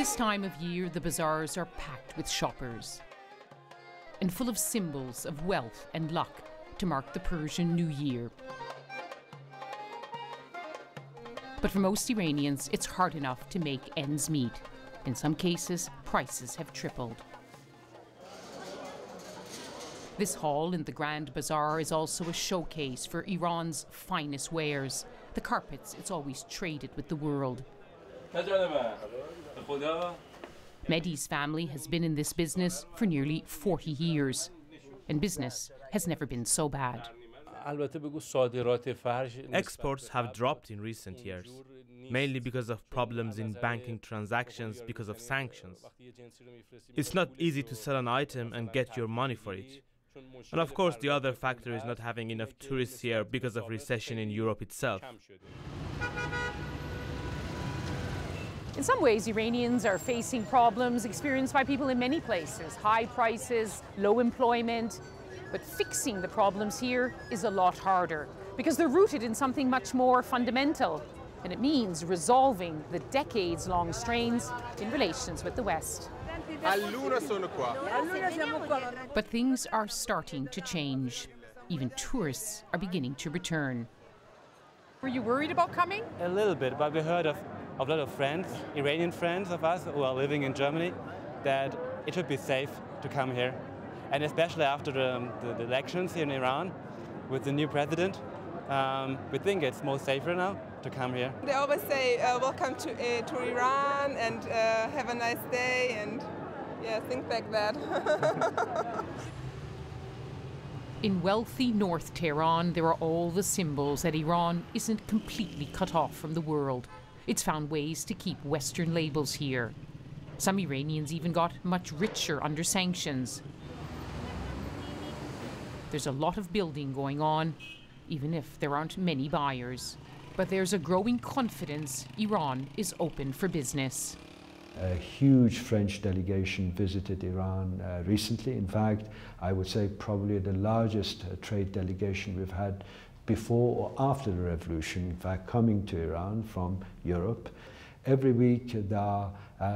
This time of year, the bazaars are packed with shoppers and full of symbols of wealth and luck to mark the Persian New Year. But for most Iranians, it's hard enough to make ends meet. In some cases, prices have tripled. This hall in the Grand Bazaar is also a showcase for Iran's finest wares, the carpets it's always traded with the world. Mehdi's family has been in this business for nearly 40 years, and business has never been so bad. Exports have dropped in recent years, mainly because of problems in banking transactions because of sanctions. It's not easy to sell an item and get your money for it. And of course, the other factor is not having enough tourists here because of recession in Europe itself. In some ways, Iranians are facing problems experienced by people in many places: high prices, low employment. But fixing the problems here is a lot harder because they're rooted in something much more fundamental, and it means resolving the decades-long strains in relations with the West. But things are starting to change. Even tourists are beginning to return. Were you worried about coming? A little bit, but we heard of a lot of friends, Iranian friends of us who are living in Germany, that it would be safe to come here. And especially after the elections here in Iran with the new president, we think it's more safer now to come here. They always say, welcome to Iran and have a nice day, and yeah, things like that. In wealthy North Tehran, there are all the symbols that Iran isn't completely cut off from the world. It's found ways to keep Western labels here. Some Iranians even got much richer under sanctions. There's a lot of building going on, even if there aren't many buyers. But there's a growing confidence Iran is open for business. A huge French delegation visited Iran recently. In fact, I would say probably the largest trade delegation we've had before or after the revolution, in fact, coming to Iran from Europe. Every week there are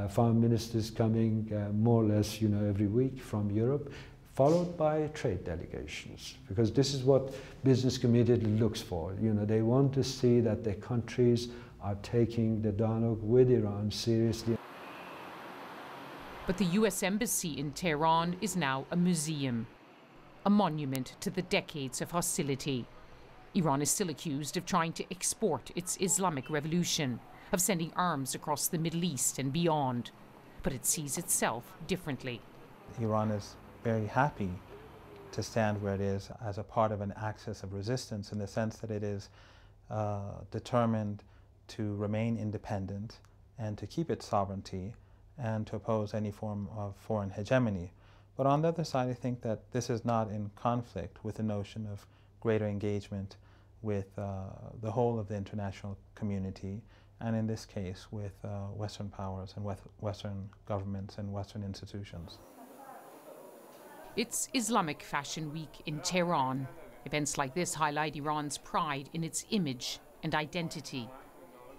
foreign ministers coming more or less, every week from Europe, followed by trade delegations, because this is what business community looks for. They want to see that their countries are taking the dialogue with Iran seriously. But the US Embassy in Tehran is now a museum, a monument to the decades of hostility. Iran is still accused of trying to export its Islamic revolution, of sending arms across the Middle East and beyond. But it sees itself differently. Iran is very happy to stand where it is as a part of an axis of resistance, in the sense that it is determined to remain independent and to keep its sovereignty and to oppose any form of foreign hegemony. But on the other side, I think that this is not in conflict with the notion of greater engagement with the whole of the international community, and in this case with Western powers and Western governments and Western institutions. It's Islamic Fashion Week in Tehran. Events like this highlight Iran's pride in its image and identity.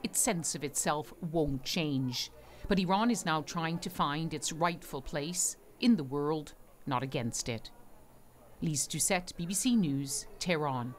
Its sense of itself won't change. But Iran is now trying to find its rightful place in the world, not against it. Lyse Doucet, BBC News, Tehran.